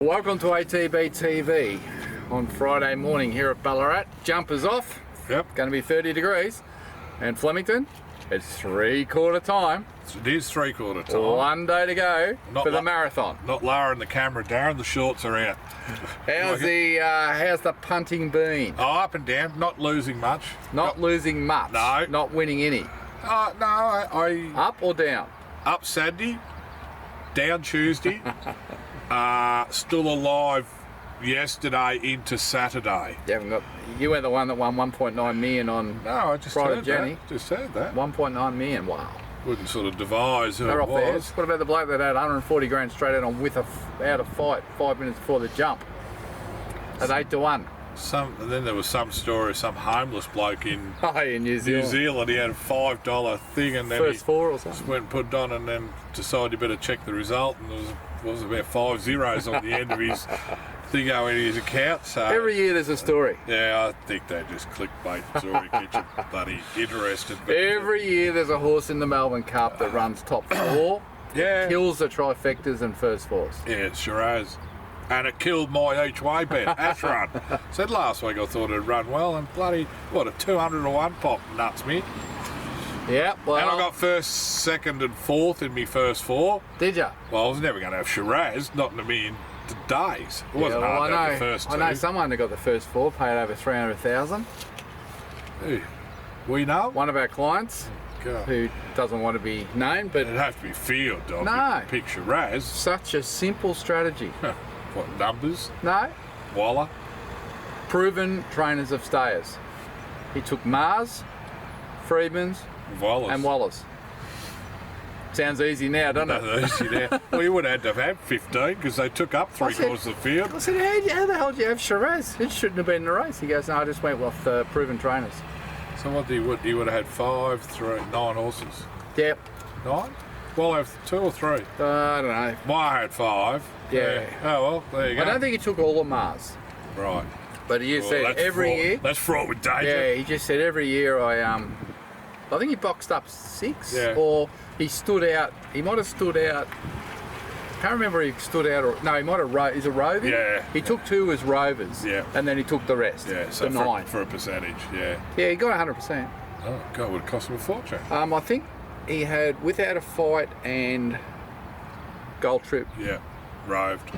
Welcome to ATB TV on Friday morning here at Ballarat. Jumpers off. Yep. Going to be 30 degrees. And Flemington, it's three-quarter time. It is three-quarter time. 1 day to go for the Not marathon. Not lowering the camera, Darren. The shorts are out. How's the punting been? Oh, up and down. Not losing much. Not losing much. No. Not winning any. No, I Up or down? up Saturday, down Tuesday, still alive yesterday into Saturday. You were the one that won 1.9 million on No, I just Pride heard of Jenny. that. Just heard that. 1.9 million, wow. Wouldn't sort of devise who They're it off theirs. was. What about the bloke that had 140 grand straight out on out of fight 5 minutes before the jump at 8-1? And then there was some story, some homeless bloke in In New New Zealand. He had a $5 thing, and then First he four or just something. went and put it on, and then decided you better check the result, and there was about 5 zeros on the end of his thing going in his account. So Every year there's a story. yeah, I think they just clickbait story, get you bloody interested. But Every year there's a horse in the Melbourne Cup that runs top four, yeah, kills the trifectas and first fours. yeah, it sure has. And it killed my each way bet. Ash run. Said last week I thought it'd run well, and bloody what a 200-1 pop nuts me. Yeah, well, And I got first, second, and fourth in me first four. did ya? Well, I was never going to have Shiraz, not in a million days. It wasn't hard to have the first two. I know someone that got the first four, paid over 300,000. Who? We know? One of our clients, God. who doesn't want to be named, but It'd have to be field, dog. No. Pick Shiraz. such a simple strategy. What, numbers? No, Waller? proven trainers of stayers. He took Mars, Freedman's, Wallace. and Wallace. Sounds easy now, doesn't it? No, easy there. Well, you would have had to have 15 because they took up I said- three-quarters of the field. I said, how the hell did you have Shiraz? It shouldn't have been in the race. He goes, no, I just went off the proven trainers. So what he would have had 5, 3, 9 horses. Yep. 9? Well, I have 2 or 3. I don't know. My had 5. Yeah. Oh, well, there you go. I don't think he took all of Mars. Right. But he Well, said that's every fraught. year. That's fraught with danger. Yeah, he just said every year I think he boxed up 6 Yeah. or he stood out. He might have stood out. Can't remember if he stood out or no. He might have he's a rover. Yeah. He took 2 as rovers. Yeah. And then he took the rest. Yeah, so the 9. for a percentage, yeah. Yeah, he got 100%. Oh, God, it would have cost him a fortune. I think he had without a fight and Gold Trip Yeah, roved.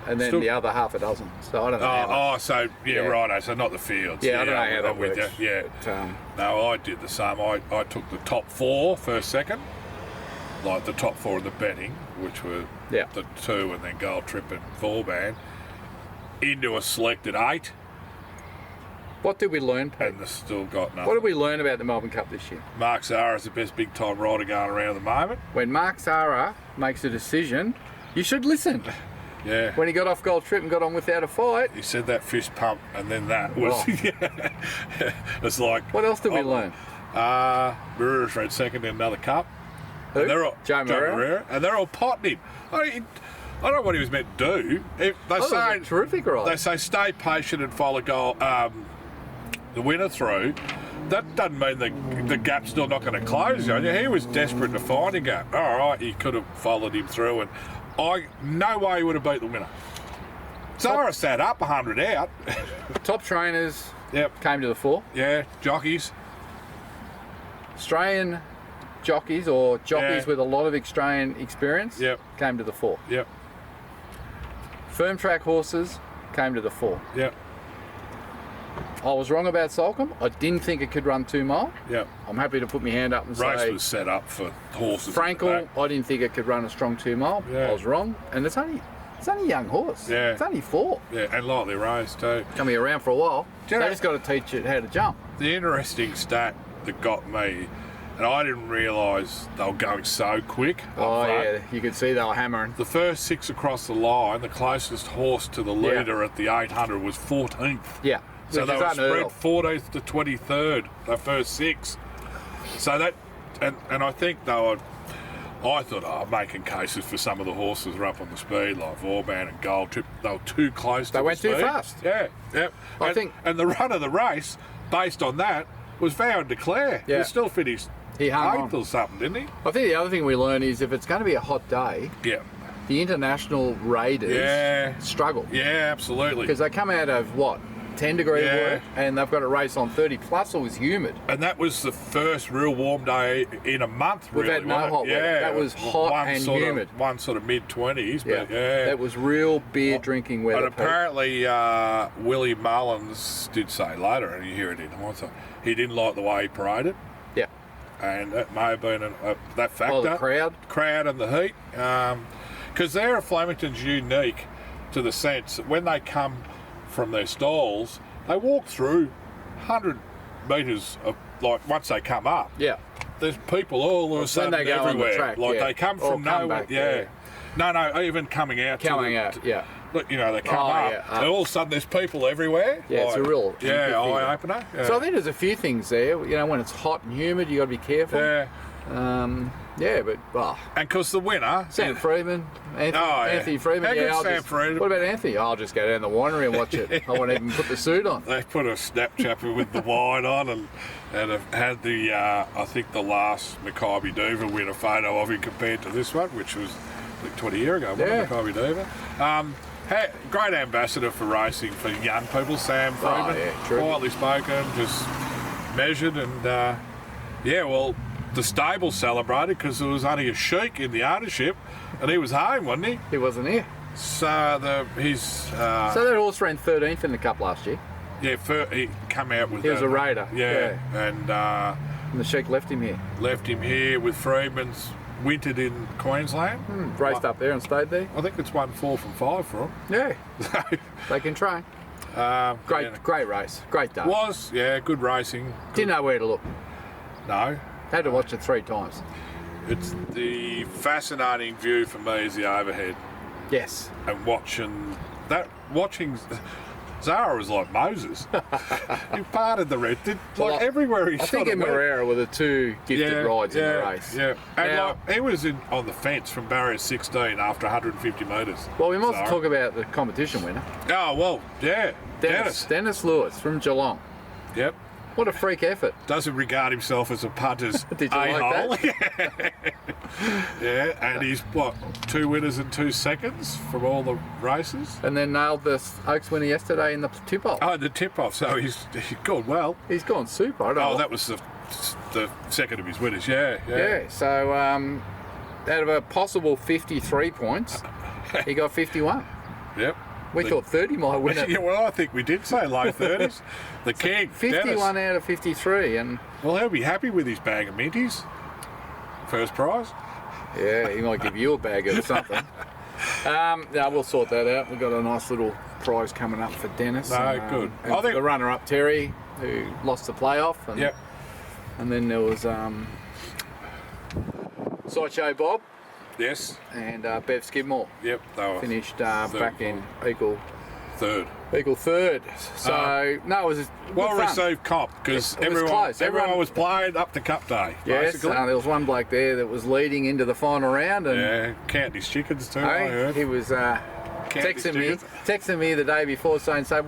and then Still- the other half a dozen. So I don't know. how much. Oh, so, yeah, Yeah. righto, so not the fields. Yeah, I don't know how that I'm with works. you. Yeah. But, No, I did the same. I took the top 4 first, second, like the top 4 of the betting, which were Yeah. the 2 and then Gold Trip and 4-band, into a selected 8, what did we learn, Pete? and they still got nothing. What did we learn about the Melbourne Cup this year? Mark Zara's the best big-time rider going around at the moment. When Mark Zara makes a decision, you should listen. Yeah. When he got off Gold Trip and got on without a fight, He said that fist pump, and then that was. Oh. It's like. what else did we Oh, learn? Brewers ran second in another cup. Who? And they're all, Joe Moreira? and they're all potting him. I don't know what he was meant to do. They That was say a terrific ride. they say stay patient and follow the winner through. That doesn't mean the gap's still not going to close on you. He was desperate to find a gap. All right, he could have followed him through, and no way he would have beat the winner. Zara sat up 100 out. Top trainers Yep. came to the fore. Yeah, jockeys. Australian jockeys or jockeys Yeah. with a lot of Australian experience Yep. came to the fore. Yep. Firm track horses came to the fore. Yep. I was wrong about Solcombe. I didn't think it could run 2 mile. Yep. I'm happy to put my hand up and Race say was set up for horses. at the Frankel, back. I didn't think it could run a strong 2 mile. Yeah. I was wrong. And it's only a young horse. Yeah. It's only 4. Yeah, and lightly raised too. Coming around for a while. Do you They know- just got to teach it how to jump. The interesting stat that got me, and I didn't realise they were going so quick. up Oh front. yeah, you could see they were hammering. The first 6 across the line, the closest horse to the leader at the 800 was 14th. Yeah. So which they is were unheard spread of. 14th to 23rd, the first 6. So that, and I think they were, I thought, making cases for some of the horses who are up on the speed, like Vauban and Gold Trip. They were too close to They the went too speed. fast. Yeah, yeah. I think- And the run of the race, based on that, was Vow and Declare. Yeah. He still finished He hung 8th on. or something, didn't he? I think the other thing we learn is if it's going to be a hot day, Yeah. the international raiders struggle. Yeah, absolutely. Because they come out of, what, 10 degree Yeah. work, and they've got a race on 30, plus it was humid. And that was the first real warm day in a month, We've really. had no wasn't it? hot weather. That was hot one and sort humid. One sort of mid-20s, but yeah. That was real beer drinking weather. And apparently Willie Mullins did say later, and you hear it in hindsight, he didn't like the way he paraded. Yeah. And that may have been that factor. Oh, the crowd? Crowd and the heat. Because there, Flemington's unique to the sense that when they come from their stalls, they walk through 100 metres of, like, once they come up. Yeah. There's people all of a sudden they go on the everywhere. track, like yeah. they come Or from come nowhere. back, Yeah. No, even coming out. Yeah. Look, you know, they come Oh, up, yeah, and all of a sudden there's people everywhere. Yeah, it's a real eye empathy. opener. Yeah. So I think there's a few things there. You know, when it's hot and humid, you got to be careful. Yeah. But And because the winner, Sam Freeman, Anthony Freeman. How good's I'll Sam just, Freeman? What about Anthony? I'll just go down the winery and watch it. I won't even put the suit on. they put a Snapchat with the wine on and have had the I think the last Maccabi Diva winner photo of him compared to this one, which was like 20 years ago. Yeah. Maccabi Diva. Great ambassador for racing for young people, Sam Freeman. yeah, true. Quietly spoken, just measured, and well, the stable celebrated because there was only a sheik in the ownership, and he was home, wasn't he? He wasn't here. So that horse ran 13th in the Cup last year. he come out with. He was a raider. Yeah, and And the Sheik left him here. left him here with Freeman's wintered in Queensland. Raced up there and stayed there. I think it's won 4 from 5 for him. Yeah. They can train. Great race. Great day. Good racing. Didn't know where to look. No, Had to watch it 3 times. it's the fascinating view for me is the overhead Yes. and watching Zara was like Moses. He parted the red, everywhere he I shot. think it in went. Marrera were the 2 gifted rides in the race. Yeah, and Now- he was on the fence from barrier 16 after 150 metres. Well, we must Zara. talk about the competition winner. Oh, well, yeah. Dennis Lewis from Geelong. Yep. What a freak effort. Doesn't regard himself as a punter's Did you a-hole. like Yeah, and he's, 2 winners in 2 seconds from all the races? And then nailed the Oaks winner yesterday in the tip-off. Oh, the tip-off, so he's gone well. He's gone super. I don't know. That was the second of his winners, yeah. Yeah, so out of a possible 53 points, he got 51. Yep. We thought 30 might win it. Yeah, well, I think we did say low 30s. The king, 51 Dennis. out of 53, and Well, he'll be happy with his bag of minties. First prize. yeah, he might give you a bag of something. We'll sort that out. We've got a nice little prize coming up for Dennis. No, good. And I think the runner-up, Terry, who lost the playoff. And, Yep. And then there was Sideshow Bob Yes. and Bev Skidmore. Yep. They were Finished back in equal third. third. So it was Well good fun. received comp because It was close. everyone was playing up to Cup Day. Yes, basically. there was one bloke there that was leading into the final round, and Yeah, count his chickens too. I heard. he was Count his texting me the day before saying, "So,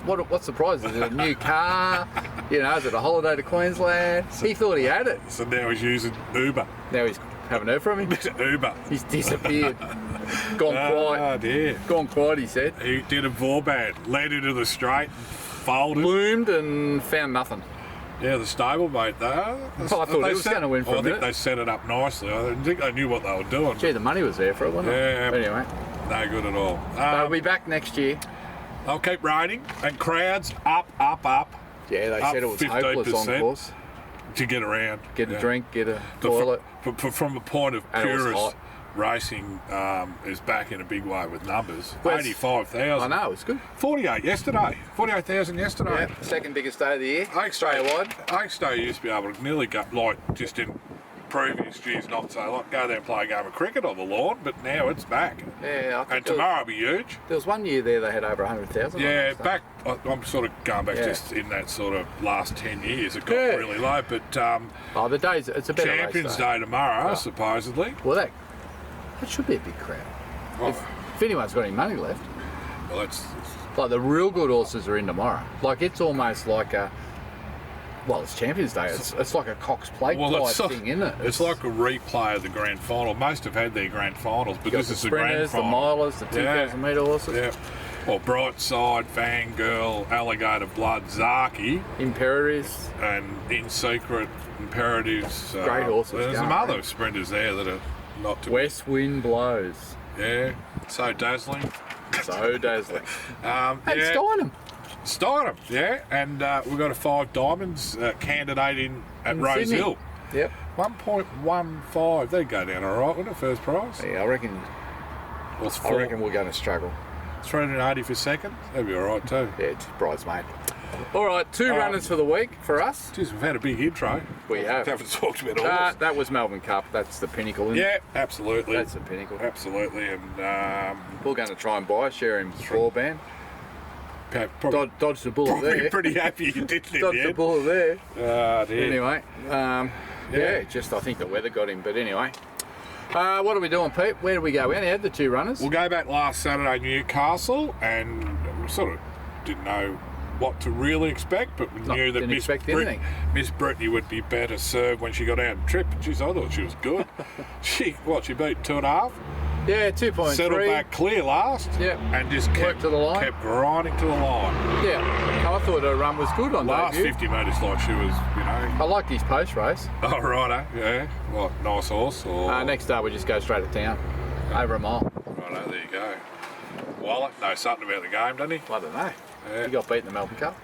what's the prize? Is it a new car? Is it a holiday to Queensland?" He thought he had it. So now he's using Uber. Now he's haven't heard from him. Uber. He's disappeared, gone quiet. Oh dear. Gone quiet. He said. He did a Vauban, led into the straight, folded. Bloomed and found nothing. Yeah, the stablemate though. I thought he was going to win for a I think minute. they set it up nicely. I didn't think they knew what they were doing. Gee, the money was there for it, wasn't Yeah. it? Anyway, No good at all. they'll be back next year. They'll keep raining and crowds up Yeah, they Up said it was hopeless on 15%. course. to get around. Get a Yeah. drink, get a But toilet. from a point of And it was purist hot. racing is back in a big way with numbers. Well, 85,000. I know, it's good. 48 yesterday. 48,000 yesterday. Yeah, second biggest day of the year. Oaks Day Australia-wide. Oaks Day used to be able to nearly go, just in previous years, not so like go there and play a game of cricket on the lawn, but now it's back. Yeah, I think And tomorrow will be huge. there was 1 year there they had over 100,000. Yeah, I'm sort of going back Yeah. just in that sort of last 10 years. It got Yeah. really low, but Oh, the days, it's a better Champions race day. Day tomorrow, Oh. supposedly. Well, that should be a big crowd. Oh, If anyone's got any money left. well, that's Like the real good horses are in tomorrow. Like it's almost like Well, it's Champions Day. It's like a Cox Plate type thing, isn't it? It's like a replay of the grand final. Most have had their grand finals, but this is the grand final. The milers, the 2,000 metre horses. Yeah. Well, Brightside, Fangirl, Alligator Blood, Zaki. Imperatives. And In Secret, Imperatives. Great horses. There's some other sprinters there that are not to West Wind Blows. Yeah. So dazzling. So dazzling. And Steinem. Steinem, yeah. And we've got a 5 Diamonds candidate in Rose Sydney. Hill. Yep. 1.15. They'd go down all right, wouldn't it, first prize? Yeah, I reckon we're going to struggle. 380 for second. That'd be all right too. Yeah, it's bridesmaid. All right, 2 runners for the week for us. Geez, we've had a big intro. We have. Haven't talked about all That was Melbourne Cup. That's the pinnacle, isn't it? Yeah, absolutely. That's the pinnacle. Absolutely. And we're going to try and buy Sherry's broadband. Dodged the bullet there. Pretty happy you didn't in Dodged the bullet there. Dear. Anyway, just I think the weather got him. But anyway, what are we doing, Pete? Where do we go? We only had the 2 runners. We'll go back last Saturday, Newcastle, and we sort of didn't know what to really expect, but we knew that Miss Brittany would be better served when she got out and trip. Jeez, I thought she was good. she beat 2.5. Yeah, 2.3. Settled back clear last. Yep. And just kept grinding to the line. Yeah. I thought her run was good on last debut. 50 metres, like she was, I liked his post race. Oh, righto, yeah. What, nice horse? Or... next day we just go straight to town. Over a mile. Righto, there you go. Waller knows something about the game, doesn't he? I don't know. Yeah. He got beat in the Melbourne Cup.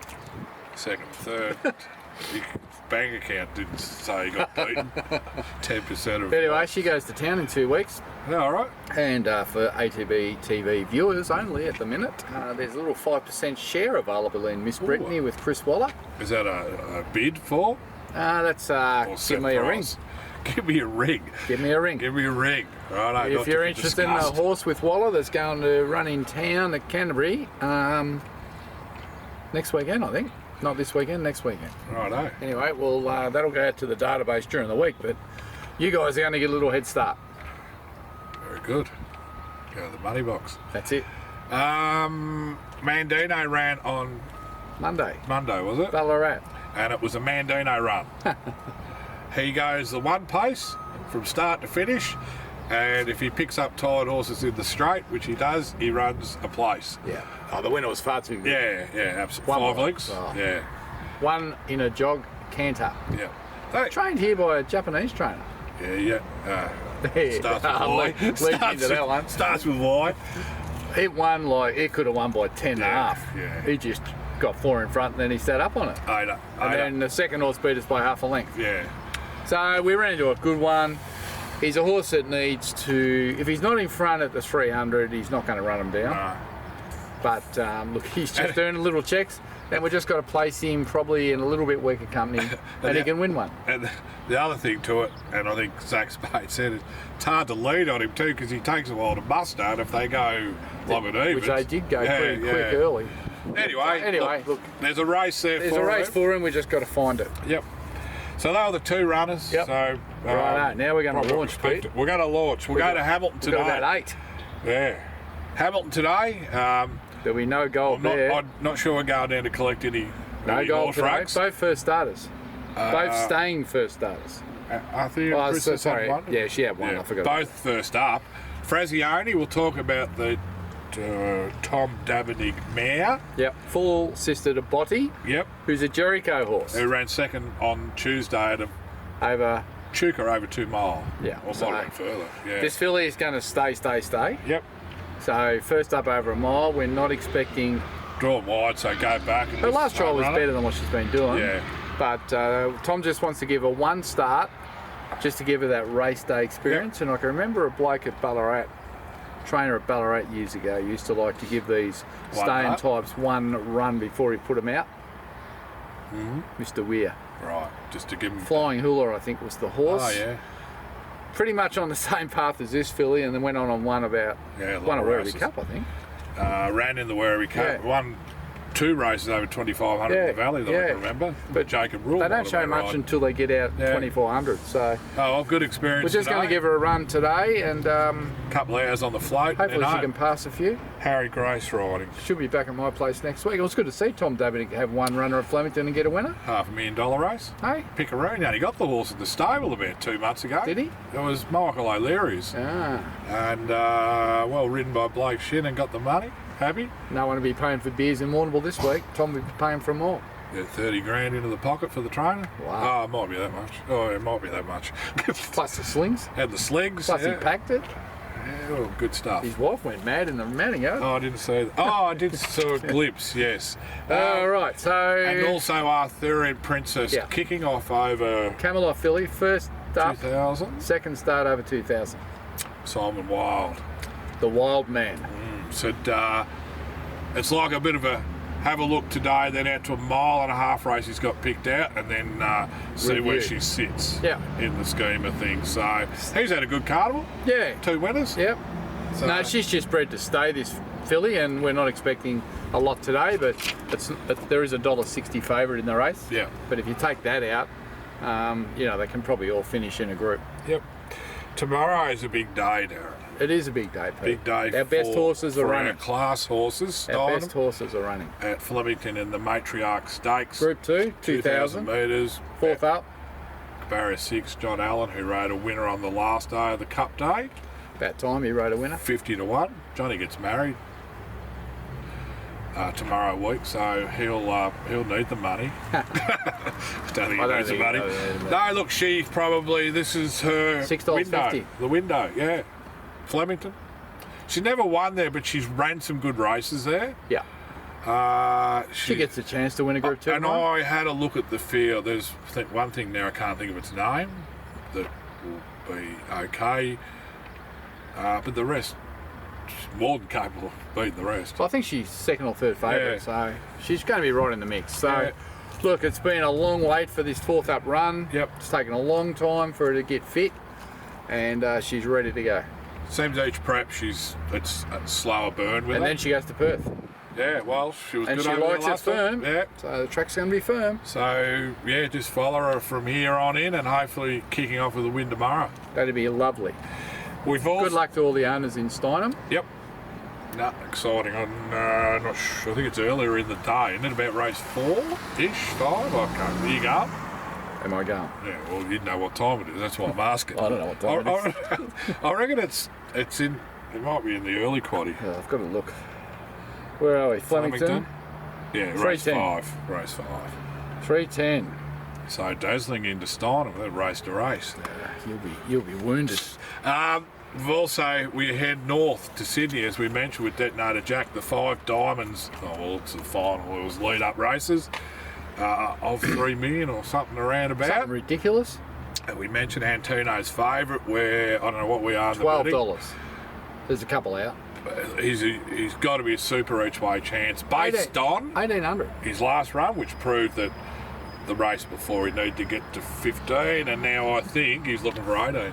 Second, third. His bank account didn't say he got beaten. 10% of. Anyway, she goes to town in 2 weeks. Yeah, all right. And for ATB TV viewers only at the minute, there's a little 5% share available in Miss Brittany with Chris Waller. Is that a bid for? That's give me a ring. Give me a ring. Give me a ring. Give me a ring. Right, if you're interested in a horse with Waller that's going to run in town at Canterbury next weekend, I think. Not this weekend, next weekend. Righto. Anyway, well, that'll go out to the database during the week, but you guys are going to get a little head start. Very good. Go to the money box. That's it. Mandino ran on Monday, was it? Ballarat. And it was a Mandino run. He goes the one pace from start to finish, and if he picks up tired horses in the straight, which he does, he runs a place. Yeah. Oh, the winner was far too good. Yeah, absolutely. 5 lengths. Oh. Yeah. 1 in a jog canter. Yeah. Trained here by a Japanese trainer. Yeah. Starts with Y. Starts with Y. It won it could have won by 10 and a half. Yeah. He just got 4 in front and then he sat up on it. And then the second horse beat us by half a length. Yeah. So we ran into a good one. He's a horse that needs to, if he's not in front at the 300, he's not going to run him down. No. But look, he's just earning little checks, and we've just got to place him probably in a little bit weaker company, and he can win one. And the other thing to it, and I think Zach Spade said it, it's hard to lead on him too because he takes a while to muster, and if they go long and evens. Which they did go pretty quick early. Anyway, look, there's a race there there's a race for him, we just got to find it. Yep. So they were the 2 runners. Yep. So right, now we're going to launch, Pete. We're going to launch. We'll go to Hamilton today. We've got about 8. Yeah. Hamilton today. There'll be no gold there. I'm not sure we're going down to collect any gold today. rucks. Both first starters. Both staying first starters. I think Chris had one. Yeah, she had one. I forgot. Both first up. Frazioni, we'll talk about the Tom Davidig mare. Yep. Full sister to Botti. Yep. Who's a Jericho horse. Who ran second on Tuesday at over Chuka over 2 mile. Yeah. Or might have further. Yeah. This filly is going to stay. Yep. So first up over a mile. We're not expecting. Draw wide, so go back. Her last trial was better than what she's been doing. Yeah. But Tom just wants to give her one start, just to give her that race day experience. Yep. And I can remember a bloke at Ballarat, trainer at Ballarat years ago, used to like to give these staying types one run before he put them out. Mr. Weir. Right, just to give him... Flying Hula, I think, was the horse. Oh, yeah. Pretty much on the same path as this filly, and then went on one about... Yeah, won a Werribee Cup, I think. Ran in the Werribee Cup. Yeah. 2 races over 2,500 in the Valley that I can remember. But Jacob Rule. They don't show much until they get out 2,400. So I've good experience. We're just going to give her a run today, and couple of hours on the float. hopefully she can pass a few. Harry Grace riding. She'll be back at my place next week. It was good to see Tom David have one runner at Flemington and get a winner. $500,000 race. Hey, Pickeroo. He only got the horse at the stable about 2 months ago. did he? It was Michael O'Leary's. And well ridden by Blake Shin and got the money. Happy. No one will be paying for beers in Warrnambool this week. Tom will be paying for them all. Yeah, 30 grand into the pocket for the trainer. Wow. Oh, it might be that much. Oh, it might be that much. Plus the slings. Had the slings. Plus he packed it. Yeah, well, good stuff. His wife went mad in the mounting yard. Oh, I didn't see that. Oh, I did see a glimpse, yes. Right, so... And also our Thoroughbred Princess kicking off over... Camelot filly, first up. 2,000. Second start over 2,000. Simon Wild. The Wild Man. Said it's like a bit of a have a look today, then out to a 1.5 mile race he's got picked out, and then see where she sits in the scheme of things. So he's had a good carnival. Yeah. 2 winners. Yep. So, no, she's just bred to stay, this filly, and we're not expecting a lot today, but there is a $1.60 favourite in the race. Yeah. But if you take that out, you know, they can probably all finish in a group. Yep. Tomorrow is a big day, Darren. It is a big day, Pete. Big day. Our best horses are running. Our class horses. Our best horses are running. At Flemington in the Matriarch Stakes. Group 2, 2,000 metres. Fourth up. Barrier 6, John Allen, who rode a winner on the last day of the Cup Day. About time he rode a winner. 50 to 1. Johnny gets married tomorrow week, so he'll need the money. Don't think he needs the money. No, look, she probably, this is her $6.50. The window, yeah. Flemington. She never won there, but she's ran some good races there. Yeah. She gets a chance to win a Group 2. And I had a look at the field. There's one thing there, I can't think of its name, that will be okay. But the rest, she's more than capable of beating the rest. Well, I think she's second or third favourite, so she's going to be right in the mix. So, look, it's been a long wait for this fourth up run. Yep. It's taken a long time for her to get fit, and she's ready to go. Seems each prep it's a slower burn with her. And then she goes to Perth. Yeah, well, she was and good she over likes the it last firm. time. Yeah. So the track's going to be firm. So, yeah, just follow her from here on in and hopefully kicking off with a win tomorrow. That'd be lovely. Good luck to all the owners in Steinem. Yep. No, exciting. I'm not sure. I think it's earlier in the day. Isn't it about race 4-ish, 5? I can't. Are you going? Am I going? Yeah, well, you know what time it is. That's why I'm asking. I don't know what time it is. I reckon it's in. It might be in the early quaddie. Yeah, I've got to look. Where are we? Flemington? Yeah, race 5. Race 5. 3:10. So dazzling into Steinem, then race to race. You'll be wounded. We head north to Sydney, as we mentioned with Detonator Jack, the 5 Diamonds. Oh, well, it's the final. It was lead-up races of 3 million or something around about. Something ridiculous. And we mentioned Antino's favourite, where I don't know what we are. $12. There's a couple out. He's got to be a super each way chance based on 1,800. His last run, which proved that the race before he needed to get to 15, and now I think he's looking for 18.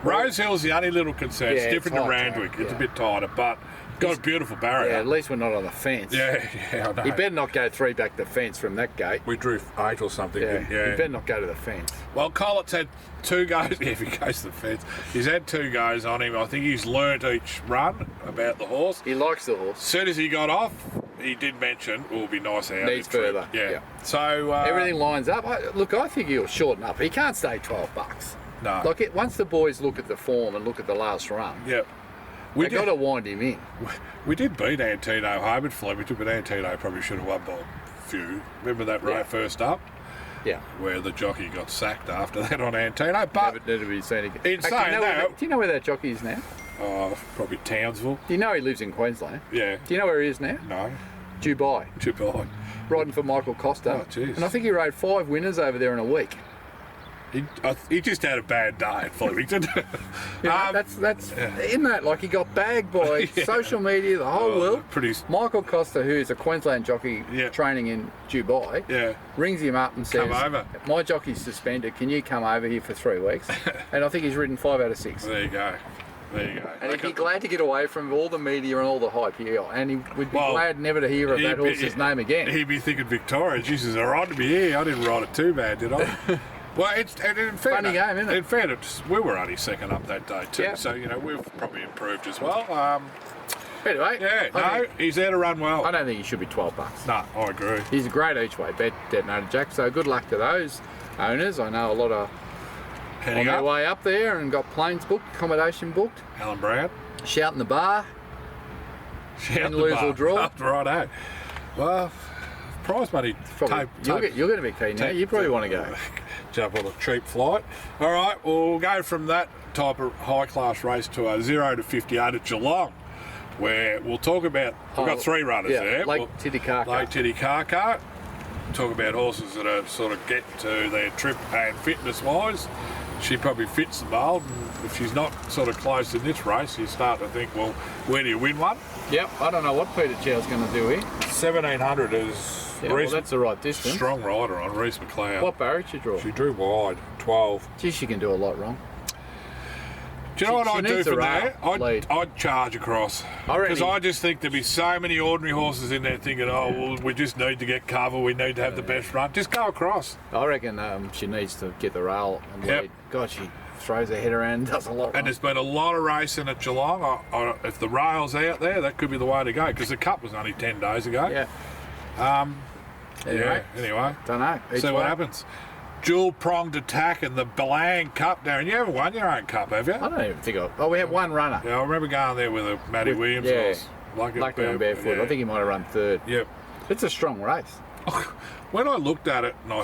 Rose Hill's the only little concern. It's different to Randwick. It's a bit tighter, but got a beautiful barrier. Yeah, at least we're not on the fence. Yeah, I know. He better not go 3 back the fence from that gate. We drew 8 or something. Yeah, he better not go to the fence. Well, Collett's had 2 goes. If he goes to the fence, he's had 2 goes on him. I think he's learnt each run about the horse. He likes the horse. As soon as he got off, he did mention it will be nice out. Needs further. Yeah. So everything lines up. Look, I think he'll shorten up. He can't stay $12. No. Like once the boys look at the form and look at the last run. Yep. We've got to wind him in. We did beat Antino home at Flemington, but Antino probably should have won by a few. Remember that right first up? Yeah. Where the jockey got sacked after that on Antino. But never be seen again. In saying that, do you know where that jockey is now? Probably Townsville. Do you know he lives in Queensland? Yeah. Do you know where he is now? No. Dubai. Riding for Michael Costa. Oh, jeez. And I think he rode 5 winners over there in a week. He just had a bad day at Flemington. Isn't that like he got bagged by social media, the whole world? Michael Costa, who is a Queensland jockey training in Dubai, rings him up and says, "Come over. My jockey's suspended. Can you come over here for 3 weeks?" And I think he's ridden 5 out of 6. There you go. There you go. And he'd be glad to get away from all the media and all the hype here. And he would be glad never to hear of that horse's name again. He'd be thinking, Victoria, Jesus, I ride to be here. I didn't ride it too bad, did I? Well, it's and in fairness, funny game, isn't it? In fairness, we were only second up that day too. Yeah. So, we've probably improved as well. Anyway, he's there to run well. I don't think he should be $12. No, I agree. He's a great each way bet, Detonator Jack. So good luck to those owners. I know a lot of Heading on their up. way up there and got planes booked, accommodation booked. Alan Brown. Shout in the bar. Shout And lose or draw. Righto. Well, prize money. You're going to be keen now. You probably want to go. Jump on a cheap flight. All right, we'll go from that type of high-class race to a 0 to 58 at Geelong, where we'll talk about. We've got 3 runners there. Lake Titicaca. Lake Titicaca. Talk about horses that are sort of getting to their trip and fitness-wise. She probably fits the mould, and if she's not sort of close in this race, you start to think, well, where do you win one? Yep, I don't know what Peter Chow's going to do here. 1700 is well, that's the right distance. Strong rider on Reese McLeod. What barrage she draw? She drew wide, 12. Gee, she can do a lot wrong. Do you know what I'd do from there? Lead. I'd charge across. Because I just think there'd be so many ordinary horses in there thinking, well, we just need to get cover, we need to have the best run. Just go across. I reckon she needs to get the rail and lead. God, she throws her head around and does a lot wrong. And there's been a lot of racing at Geelong. If the rail's out there, that could be the way to go, because the Cup was only 10 days ago. Yeah. Anyway. Don't know. See what happens. Dual-pronged attack in the Belang Cup, Darren. You haven't won your own Cup, have you? I don't even think we had one runner. Yeah, I remember going there with a Matty Williams horse. Blackburn Barefoot. I think he might have run 3rd. Yep. It's a strong race. When I looked at it and I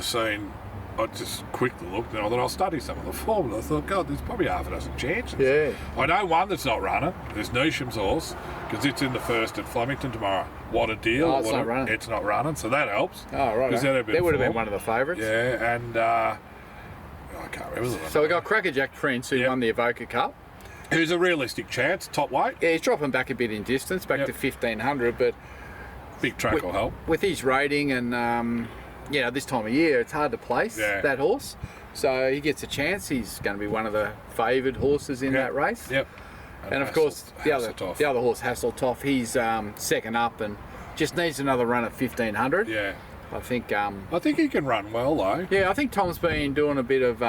just quickly looked and I thought, I'll study some of the form. And I thought, God, there's probably half a dozen chances. Yeah. I know one that's not running. There's Neesham's horse, because it's in the first at Flemington tomorrow. What a deal. Oh, it's not running. It's not running, so that helps. Oh, right. That would have been one of the favourites. Yeah, and I can't remember the So we got Crackerjack Prince, who won the Evoca Cup. Who's a realistic chance, top weight. Yeah, he's dropping back a bit in distance, back to 1500, but big track will help. With his rating and this time of year, it's hard to place that horse. So he gets a chance. He's going to be one of the favoured horses in that race. Yep. And of course, the other horse, Hasseltoff, he's second up and just needs another run at 1500. Yeah. I think he can run well though. Yeah, I think Tom's been doing a bit of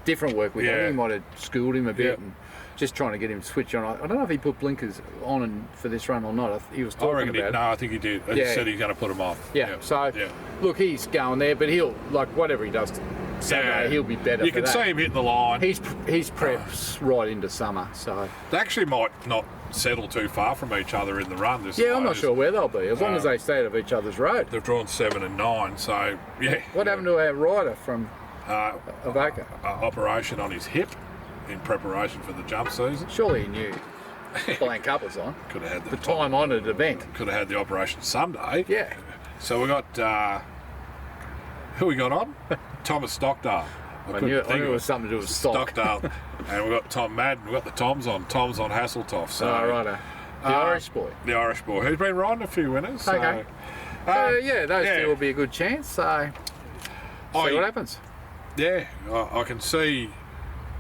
different work with him. He might have schooled him a bit and just trying to get him to switch on. I don't know if he put blinkers on for this run or not. He was talking about it. No, I think he did. He said he's going to put them on. Yeah. So look, he's going there, but he'll whatever he does Saturday, he'll be better. You can see him hitting the line. He's preps right into summer, so they actually might not settle too far from each other in the run. I'm not sure where they'll be as long as they stay out of each other's road. They've drawn 7 and 9, so yeah. What happened to our rider from Evoca? Operation on his hip in preparation for the jump season. Surely he knew Blank Cup was on. Could have had the time-honoured event. Could have had the Operation Sunday. Yeah. So we got who we got on? Thomas Stockdale. I knew it was something to do with Stockdale. And we've got Tom Madden. We've got the Toms on. Tom's on Hasseltoff. So, righto. The Irish boy. The Irish boy. Who's been riding a few winners. Okay. So, those two will be a good chance. So, see what happens. Yeah, I can see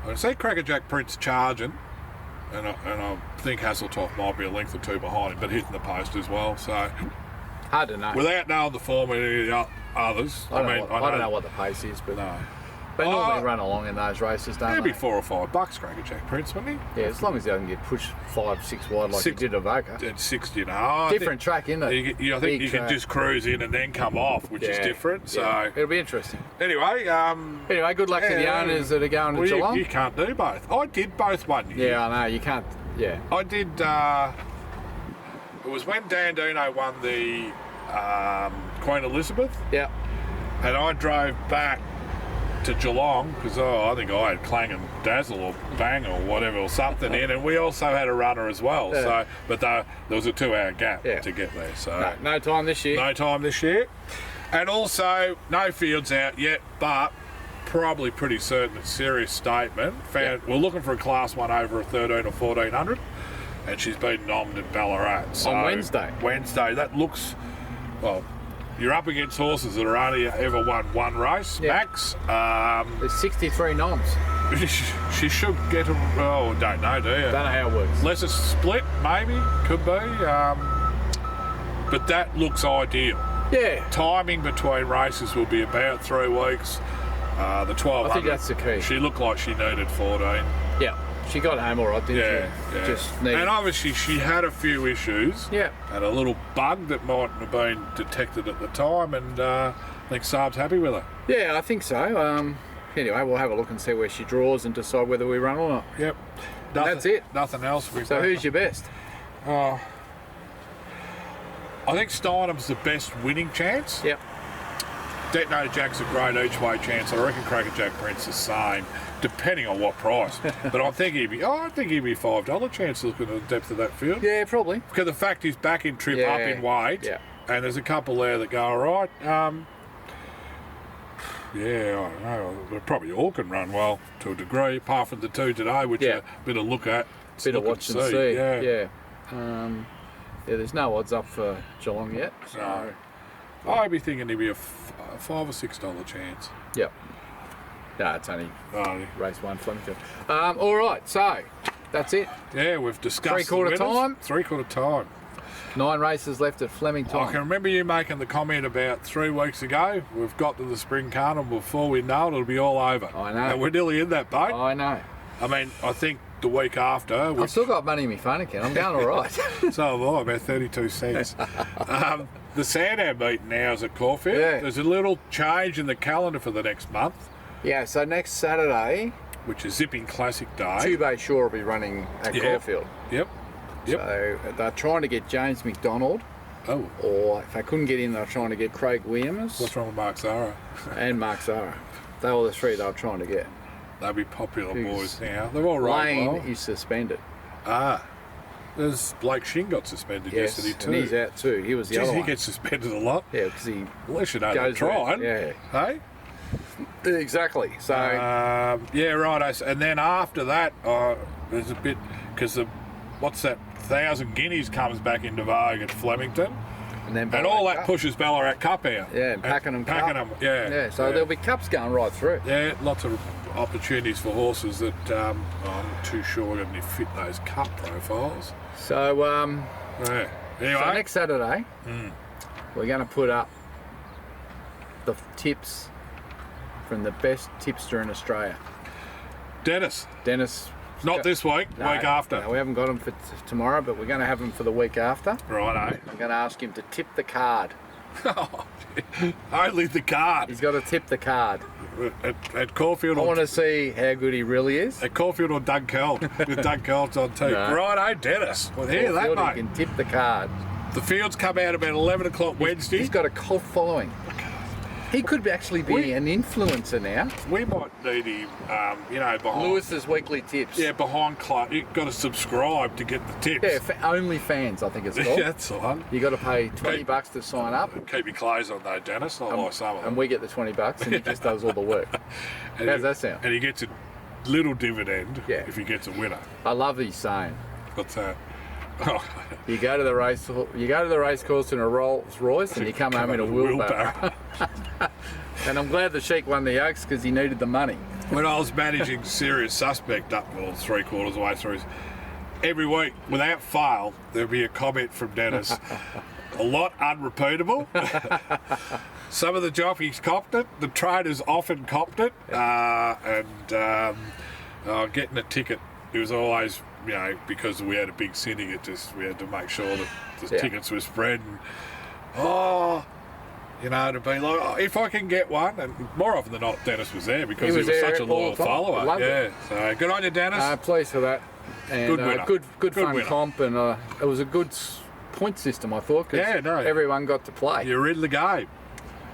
Crackerjack Prince charging, and I think Hasseltoff might be a length or two behind him, but hitting the post as well. So hard to know. Without knowing the form of any of the others, I don't know what the pace is, but no. They normally run along in those races, don't they? Maybe $4 or $5, Crackerjack Prince, wouldn't he? Yeah, as long as he doesn't get pushed 5-6 wide like he did at Evoca. At 60.5. Different track, isn't it? I think you can just cruise in and then come off, which is different. So it'll be interesting. Anyway, good luck to the owners that are going to Geelong. You can't do both. I did both one year. Yeah, I know. You can't. Yeah. I did. It was when Dandino won the Queen Elizabeth. Yeah. And I drove back to Geelong because I think I had Clang and Dazzle or Bang or whatever or something in, and we also had a runner as well. Yeah. So, but there was a 2-hour gap to get there. So no time this year. No time this year, and also no fields out yet, but probably pretty certain it's a serious statement. We're looking for a Class 1 over a 13 or 1400, and she's been nommed at Ballarat on Wednesday. That looks well. You're up against horses that are only ever won one race, max. There's 63 noms. She should get a... Oh, don't know, do you? Don't know how it works. Unless it's split, maybe. Could be. But that looks ideal. Yeah. Timing between races will be about 3 weeks. The 1200. I think that's the key. She looked like she needed 14. Yeah. She got home all right, didn't she? Yeah. Just needed... And obviously she had a few issues. Yeah. And a little bug that mightn't have been detected at the time, and I think Saab's happy with her. Yeah, I think so. Anyway, we'll have a look and see where she draws and decide whether we run or not. Yep. That's it. Nothing else. So who's your best? I think Steinem's the best winning chance. Yep. Detonator Jack's a great each way chance. I reckon Cracker Jack Prince the same, depending on what price. But I think he'd be $5 chance looking at the depth of that field. Yeah, probably. Because the fact he's back in trip, up in weight, and there's a couple there that go all right. I don't know. They probably all can run well to a degree, apart from the 2 today, which are a bit of look at. Bit of watch and see. Yeah. There's no odds up for Geelong yet. So. No. I'd be thinking he'd be a $5 or $6 chance. Yep. No, it's only race 1 Flemington. All right, so that's it. Yeah, we've discussed Three-quarter time. 3/4 time. 9 races left at Flemington. I can remember you making the comment about 3 weeks ago. We've got to the Spring Carnival. Before we know it, it'll be all over. I know. And we're nearly in that boat. I know. I mean, I think the week after... I've still got money in my phone account. I'm going all right. So have I, about 32 cents. The Sandown meeting now is at Caulfield. Yeah. There's a little change in the calendar for the next month. Yeah, so next Saturday... Which is Zipping Classic Day. 2 Bay Shore will be running at Caulfield. Yep. So they're trying to get James McDonald. Oh. Or if they couldn't get in, they're trying to get Craig Williams. What's wrong with Mark Zara? And Mark Zara. They were the 3 they were trying to get. They'll be popular boys now. They're all right. Lane well. is suspended. There's Blake Shin got suspended yesterday too. And he's out too. He was the other he one. gets suspended a lot. Yeah, because he Unless you know they're goes trying. Yeah. Hey? Exactly. So yeah, right. And then after that, there's a bit because what's that? 1,000 Guineas comes back into vogue at Flemington, and all that pushes Ballarat Cup out. Yeah, and Pakenham Cup. Yeah. So there'll be cups going right through. Yeah, lots of opportunities for horses that I'm not too sure are going to fit those cup profiles. So yeah. Anyway, so next Saturday, we're going to put up the tips from the best tipster in Australia. Dennis. Not this week, No, week after. No, we haven't got him for tomorrow, but we're going to have him for the week after. Righto. I'm going to ask him to tip the card. Only the card. He's got to tip the card. At Caulfield. I want to see how good he really is. At Caulfield or Doug Keld. With Doug Keld's on too. No. Righto, Dennis. Well, hear that, Caulfield, mate. he can tip the card. The fields come out about 11 o'clock Wednesday. He's got a cult following. He could actually be an influencer now. We might need him, behind... Lewis's weekly tips. Yeah, behind club. You've got to subscribe to get the tips. Yeah, only fans, I think it's called. That's the one. You got to pay $20 to sign up. Keep your clothes on though, Dennis. Not like some of them. And we get the $20 and he just does all the work. How's that sound? And he gets a little dividend if he gets a winner. I love his saying. What's that? You go to the race course in a Rolls Royce and you come home in a wheelbarrow. And I'm glad the Sheik won the Oaks because he needed the money. When I was managing Serious Suspect up 3/4 of the way through, every week without fail there'd be a comment from Dennis. A lot unrepeatable. Some of the jockeys copped it. The trainers often copped it. Getting a ticket, it was always, because we had a big syndicate, we had to make sure that the tickets were spread. And, to be like, if I can get one, and more often than not, Dennis was there because he was such a loyal follower. So good on you, Dennis. Pleased for that. And good winner. Good fun winner. comp, and it was a good point system, I thought, because everyone got to play. You're in the game.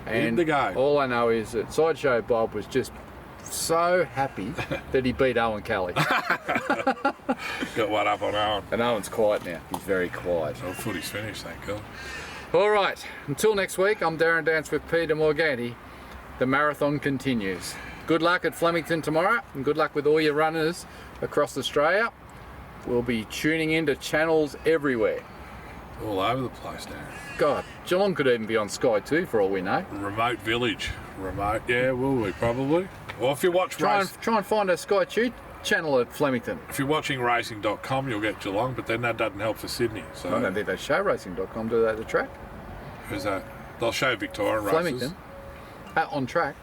And all I know is that Sideshow Bob was just so happy that he beat Owen Kelly. Got one up on Owen. And Owen's quiet now. He's very quiet. Oh, footy's finished, thank God. All right. Until next week, I'm Darren Dance with Peter Morganti. The marathon continues. Good luck at Flemington tomorrow, and good luck with all your runners across Australia. We'll be tuning into channels everywhere. All over the place now. God, Geelong could even be on Sky 2 for all we know. Remote village. Will we probably? Or if you watch Try and find a Sky Tube channel at Flemington. if you're watching racing.com, you'll get Geelong, but then that doesn't help for Sydney. So I don't think they show racing.com, do they, at the track? who's that? They'll show Victorian races. Flemington. On track.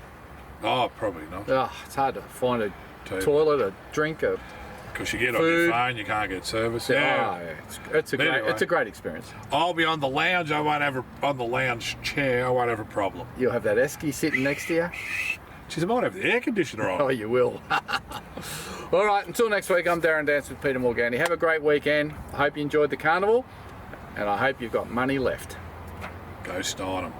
Oh, probably not. Oh, it's hard to find a Too. toilet, a drink, a Because you get on your Food. phone, you can't get service. yeah. It's Anyway. a great experience. I'll be on the lounge. I won't have on the lounge chair. I won't have a problem. You'll have that Esky sitting next to you. Jeez, I might have the air conditioner on. Oh, you will. All right, until next week, I'm Darren Dance with Peter Morgani. Have a great weekend. I hope you enjoyed the carnival, and I hope you've got money left. Go start 'em.